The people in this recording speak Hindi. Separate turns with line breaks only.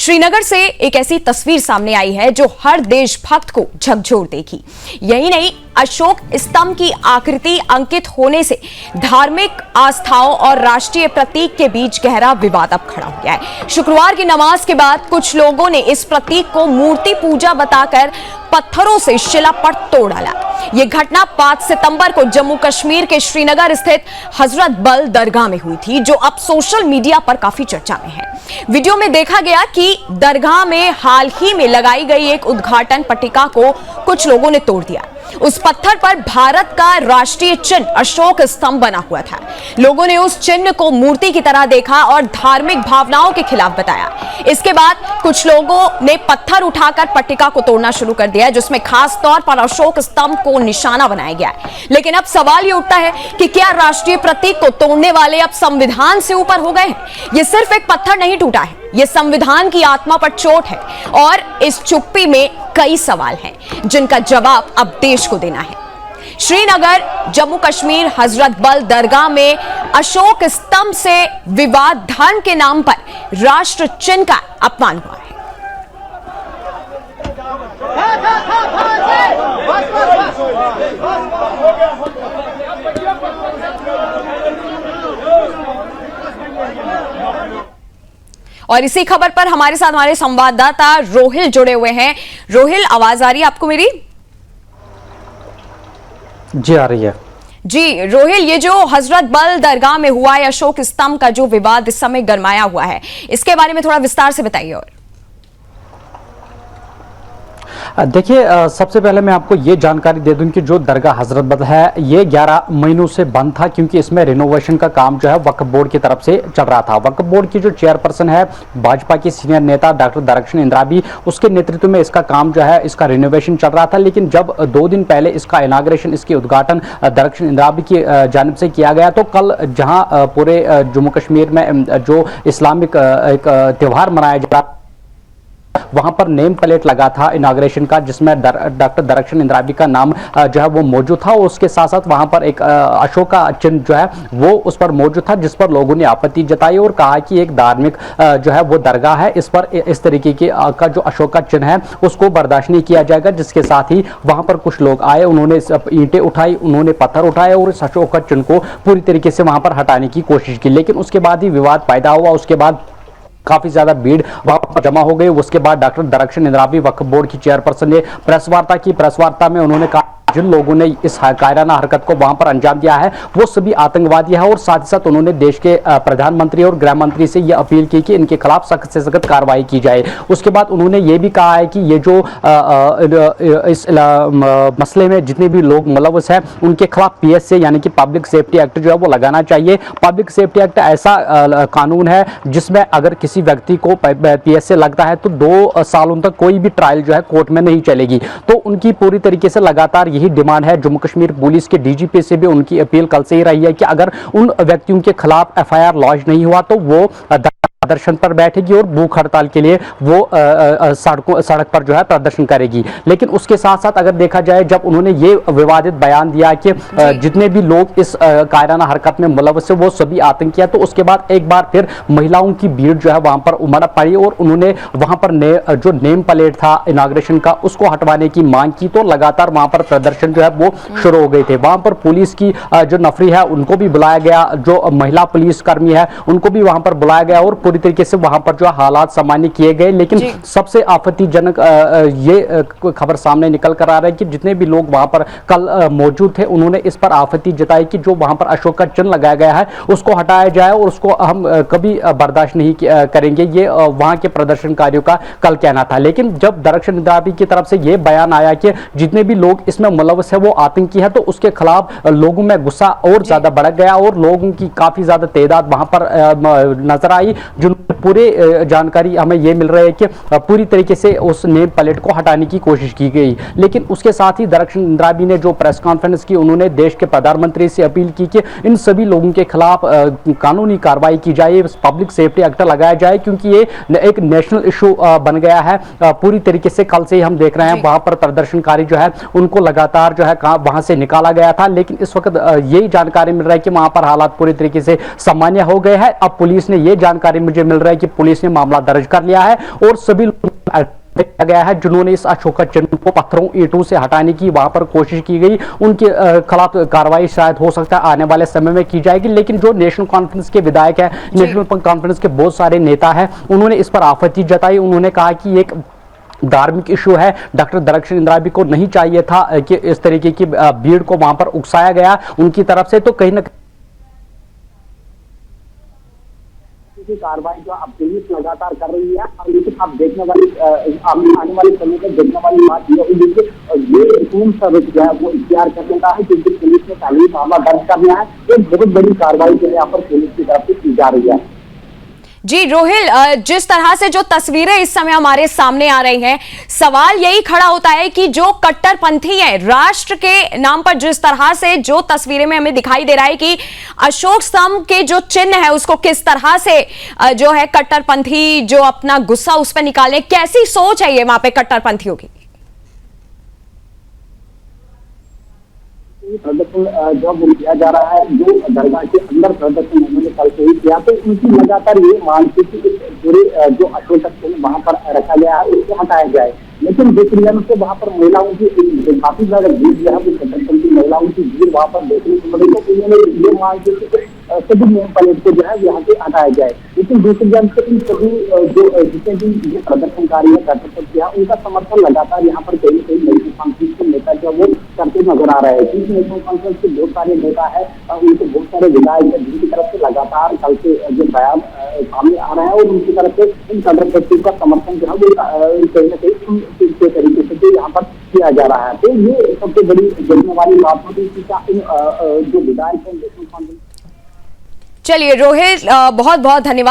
श्रीनगर से एक ऐसी तस्वीर सामने आई है जो हर देशभक्त को झकझोर देगी। यही नहीं, अशोक स्तंभ की आकृति अंकित होने से धार्मिक आस्थाओं और राष्ट्रीय प्रतीक के बीच गहरा विवाद अब खड़ा हो गया है। शुक्रवार की नमाज के बाद कुछ लोगों ने इस प्रतीक को मूर्ति पूजा बताकर पत्थरों से शिलापट तोड़ डाला। यह घटना 5 सितंबर को जम्मू कश्मीर के श्रीनगर स्थित हजरत बल दरगाह में हुई थी, जो अब सोशल मीडिया पर काफी चर्चा में है। वीडियो में देखा गया कि दरगाह में हाल ही में लगाई गई एक उद्घाटन पट्टिका को कुछ लोगों ने तोड़ दिया। उस पत्थर पर भारत का राष्ट्रीय चिन्ह अशोक स्तंभ बना हुआ था। लोगों ने उस चिन्ह को मूर्ति की तरह देखा और धार्मिक भावनाओं के खिलाफ बताया। इसके बाद कुछ लोगों ने पत्थर उठाकर पट्टिका को तोड़ना शुरू कर दिया, जिसमें खास तौर पर अशोक स्तंभ को निशाना बनाया गया है। लेकिन अब सवाल ये उठता है कि क्या राष्ट्रीय प्रतीक को तोड़ने वाले अब संविधान से ऊपर हो गए हैं? ये सिर्फ एक पत्थर नहीं टूटा है, ये संविधान की आत्मा पर चोट है और इस चुप्पी में कई सवाल हैं जिनका जवाब अब देश को देना है। श्रीनगर, जम्मू कश्मीर, हजरत बल दरगाह में अशोक स्तंभ से विवाद, धर्म के नाम पर राष्ट्र चिन्ह का अपमान हुआ है। और इसी खबर पर हमारे साथ हमारे संवाददाता रोहिल जुड़े हुए हैं। रोहिल, आवाज आ रही है आपको मेरी?
जी आ रही है।
जी रोहिल, ये जो हजरत बल दरगाह में हुआ है, अशोक स्तंभ का जो विवाद इस समय गरमाया हुआ है, इसके बारे में थोड़ा विस्तार से बताइए। और
देखिए, सबसे पहले मैं आपको ये जानकारी दे दूं कि जो दरगाह हजरत बल है ये 11 महीनों से बंद था, क्योंकि इसमें रिनोवेशन का काम जो है वक्फ बोर्ड की तरफ से चल रहा था। वक्फ बोर्ड की जो चेयरपर्सन है, भाजपा की सीनियर नेता डॉक्टर दरख्शन इंद्राबी, उसके नेतृत्व में इसका काम जो है, इसका रिनोवेशन चल रहा था। लेकिन जब 2 दिन पहले इसका इनाग्रेशन, इसकी उद्घाटन दरख्शन इंद्राबी की जानिब से किया गया, तो कल जहां पूरे जम्मू कश्मीर में जो इस्लामिक एक त्यौहार मनाया जा रहा, वहां पर नेम प्लेट लगा था इनाग्रेशन का, जिसमें डॉक्टर दरख्शन इंद्राबी का नाम जो है वो मौजूद था। और उसके साथ साथ वहां पर एक अशोक का चिन्ह जो है वो उस पर मौजूद था, जिस पर लोगों ने आपत्ति जताई और कहा कि एक धार्मिक जो है वो दरगाह है, इस पर इस तरीके की का जो अशोक का चिन्ह है उसको बर्दाश्त नहीं किया जाएगा। जिसके साथ ही वहां पर कुछ लोग आए, उन्होंने ईंटें उठाई, उन्होंने पत्थर उठाए और इस अशोक का चिन्ह को पूरी तरीके से वहां पर हटाने की कोशिश की। लेकिन उसके बाद ही विवाद पैदा हुआ। उसके बाद काफी ज्यादा भीड़ वहां पर जमा हो गई। उसके बाद डॉक्टर दरख्शन इंद्राबी, वक्फ बोर्ड की चेयरपर्सन, ने प्रेस वार्ता की। प्रेस वार्ता में उन्होंने कहा जिन लोगों ने इस कायराना हरकत को वहां पर अंजाम दिया है वो सभी आतंकवादी है। और साथ ही साथ उन्होंने देश के प्रधानमंत्री और गृह मंत्री से यह अपील की कि इनके खिलाफ सख्त से सख्त कार्रवाई की जाए। उसके बाद उन्होंने ये भी कहा है कि ये जो इस मसले में जितने भी लोग मुलव्वस हैं उनके खिलाफ PSA यानी कि पब्लिक सेफ्टी एक्ट जो है वो लगाना चाहिए। पब्लिक सेफ्टी एक्ट ऐसा कानून है जिसमें अगर किसी व्यक्ति को PSA लगता है तो 2 सालों तक कोई भी ट्रायल जो है कोर्ट में नहीं चलेगी। तो उनकी पूरी तरीके से लगातार यही डिमांड है। जम्मू कश्मीर पुलिस के DGP से भी उनकी अपील कल से ही रही है कि अगर उन व्यक्तियों के खिलाफ FIR लॉन्च नहीं हुआ तो वो प्रदर्शन पर बैठेगी और भूख हड़ताल के लिए वो सड़क पर जो है प्रदर्शन करेगी। लेकिन उसके साथ साथ अगर देखा जाए, जब उन्होंने ये विवादित बयान दिया कि जितने भी लोग इस कायराना हरकत में मुलव्वस है वो सभी आतंकी है, तो उसके बाद एक बार फिर महिलाओं की भीड़ जो है वहां पर उमड़ पड़ी और उन्होंने वहां पर जो नेम प्लेट था इनाग्रेशन का उसको हटवाने की मांग की। तो लगातार वहां पर प्रदर्शन जो है वो शुरू हो गए थे। वहां पर पुलिस की जो नफरी है उनको भी बुलाया गया, जो महिला पुलिस कर्मी है उनको भी वहां पर बुलाया गया और पूरी तरीके से वहां पर जो हालात सामान्य किए गए। लेकिन सबसे आपत्तिजनक ये खबर सामने निकल कर आ रहा है कि जितने भी लोग वहां पर कल मौजूद थे उन्होंने इस पर आपत्ति जताई कि जो वहां पर अशोक का चिन्ह लगाया गया है उसको हटाया जाए और उसको हम कभी बर्दाश्त नहीं करेंगे। ये वहां के प्रदर्शनकारियों का कल कहना था। लेकिन जब दरख्शन इंद्राबी की तरफ से ये बयान आया कि जितने भी लोग इसमें मुलव्वस है वो आतंकी है, तो उसके खिलाफ लोगों में गुस्सा और ज्यादा बढ़ गया और लोगों की काफी ज्यादा तादाद वहां पर नजर आई। जो पूरे जानकारी हमें यह मिल रही है कि पूरी तरीके से उस नेम प्लेट को हटाने की कोशिश की गई। लेकिन उसके साथ ही दरख्शन इंद्राबी ने जो प्रेस कॉन्फ्रेंस की, उन्होंने देश के प्रधानमंत्री से अपील की कि इन सभी लोगों के खिलाफ कानूनी कार्रवाई की जाए, पब्लिक सेफ्टी एक्ट लगाया जाए, क्योंकि ये एक नेशनल इशू बन गया है। पूरी तरीके से कल से ही हम देख रहे हैं वहां पर प्रदर्शनकारी जो है उनको लगातार जो है वहां से निकाला गया था। लेकिन इस वक्त यही जानकारी मिल रहा है कि वहां पर हालात पूरी तरीके से सामान्य हो गए हैं। अब पुलिस ने यह जानकारी मुझे मुझे मिल रहा है कि पुलिस ने मामला दर्ज कर लिया है और सभी लोग किया गया है जिन्होंने इस अशोका चिन्ह को पत्थरों ईंटों से हटाने की वहां पर कोशिश की गई, उनके खिलाफ कार्रवाई शायद हो सकता है आने वाले समय में की जाएगी। लेकिन जो नेशनल कॉन्फ्रेंस के विधायक है, नेशनल कॉन्फ्रेंस के बहुत सारे नेता हैं, उन्होंने इस पर आपत्ति जताई। उन्होंने कहा कि एक धार्मिक इशू है, डॉक्टर दरकशन इंद्राबी को नहीं चाहिए था कि इस तरीके की भीड़ को वहां पर उकसाया गया उनकी तरफ से। तो कहीं ना
की कार्रवाई जो अब पुलिस लगातार कर रही है, लेकिन अब देखने वाली आने वाले समय में देखने वाली बात यह होगी कि ये कौन सा रुख जो है वो इख्तियार कर लेता है, क्योंकि पुलिस ने पहले ही मामला दर्ज कर लिया है। एक बहुत बड़ी कार्रवाई जो है यहाँ पर पुलिस की तरफ से की जा रही है।
जी रोहिल, जिस तरह से जो तस्वीरें इस समय हमारे सामने आ रही हैं, सवाल यही खड़ा होता है कि जो कट्टरपंथी है, राष्ट्र के नाम पर जिस तरह से जो तस्वीरें में हमें दिखाई दे रहा है कि अशोक स्तंभ के जो चिन्ह है उसको किस तरह से जो है कट्टरपंथी जो अपना गुस्सा उस पर निकाले, कैसी सोच है ये वहां पे कट्टरपंथियों की?
प्रदर्शन जब किया जा रहा है, जो दरगाह के अंदर प्रदर्शन उन्होंने कल से ही किया, तो उनकी लगातार ये मांग थी कि पूरे जो अशोक चिन्ह वहां पर रखा गया है उसको हटाया जाए। लेकिन दूसरी जगह से वहां पर महिलाओं की काफी ज्यादा भीड़ जो है वो कट्टरपंथी महिलाओं की भीड़ वहां पर देखने को मिली, तो उन्होंने ये मांग की कि सभी नेम प्लेट को जो है यहाँ से हटाया जाए। लेकिन दूसरी जगह से इन सभी जो जितने भी जो प्रदर्शनकारी है कट्टरपंथी है, उनका समर्थन लगातार यहाँ पर कहीं कहीं नेशनल कॉन्फ्रेंस के नेता जो वो करते नजर आ रहे हैं। क्योंकि नेशनल कॉन्फ्रेंस के बहुत सारे नेता है, उनके बहुत सारे विधायक है जिनकी तरफ से लगातार कल से जो बयान सामने आ रहा है और उनकी तरफ से इन कट्टरपंथियों का समर्थन जो है वो कहीं ना कहीं के तरीके से जो यहाँ पर किया जा रहा है। तो ये सबसे बड़ी देखने वाली बात होती है कि जो विधायक है नेशनल कॉन्फ्रेंस।
चलिए रोहित, बहुत बहुत धन्यवाद।